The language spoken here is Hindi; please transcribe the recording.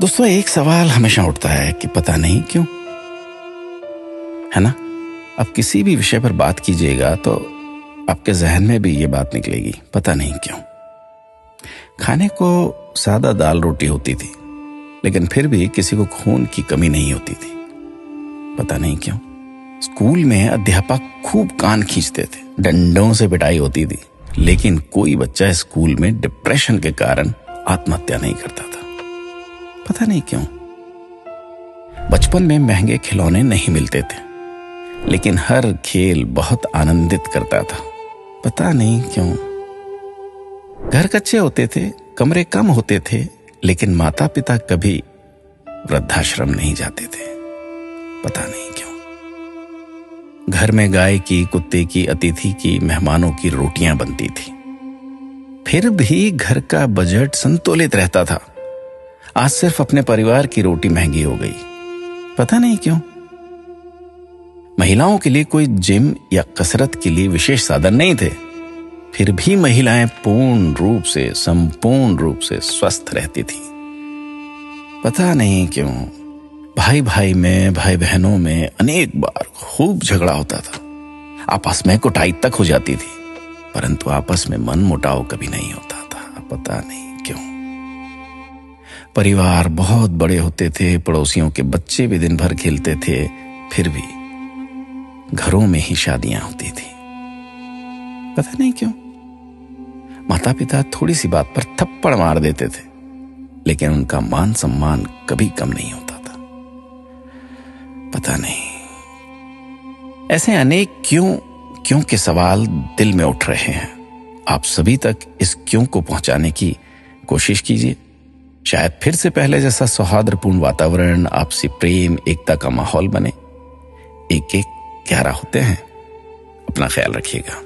दोस्तों, एक सवाल हमेशा उठता है कि पता नहीं क्यों, है ना। अब किसी भी विषय पर बात कीजिएगा तो आपके जहन में भी ये बात निकलेगी, पता नहीं क्यों। खाने को सादा दाल रोटी होती थी, लेकिन फिर भी किसी को खून की कमी नहीं होती थी, पता नहीं क्यों। स्कूल में अध्यापक खूब कान खींचते थे, डंडों से पिटाई होती थी, लेकिन कोई बच्चा स्कूल में डिप्रेशन के कारण आत्महत्या नहीं करता था, पता नहीं क्यों। बचपन में महंगे खिलौने नहीं मिलते थे, लेकिन हर खेल बहुत आनंदित करता था, पता नहीं क्यों। घर कच्चे होते थे, कमरे कम होते थे, लेकिन माता पिता कभी वृद्धाश्रम नहीं जाते थे, पता नहीं क्यों। घर में गाय की, कुत्ते की, अतिथि की, मेहमानों की रोटियां बनती थी, फिर भी घर का बजट संतुलित रहता था। आज सिर्फ अपने परिवार की रोटी महंगी हो गई, पता नहीं क्यों। महिलाओं के लिए कोई जिम या कसरत के लिए विशेष साधन नहीं थे, फिर भी महिलाएं पूर्ण रूप से, संपूर्ण रूप से स्वस्थ रहती थी, पता नहीं क्यों। भाई भाई में, भाई बहनों में अनेक बार खूब झगड़ा होता था, आपस में कुटाई तक हो जाती थी, परंतु आपस में मन मुटाव कभी नहीं होता था, पता नहीं क्यों। परिवार बहुत बड़े होते थे, पड़ोसियों के बच्चे भी दिन भर खेलते थे, फिर भी घरों में ही शादियां होती थी, पता नहीं क्यों। माता पिता थोड़ी सी बात पर थप्पड़ मार देते थे, लेकिन उनका मान सम्मान कभी कम नहीं होता था, पता नहीं। ऐसे अनेक क्यों के सवाल दिल में उठ रहे हैं। आप सभी तक इस क्यों को पहुंचाने की कोशिश कीजिए। शायद फिर से पहले जैसा सौहार्दपूर्ण वातावरण, आपसी प्रेम, एकता का माहौल बने। एक एक 11 होते हैं। अपना ख्याल रखिएगा।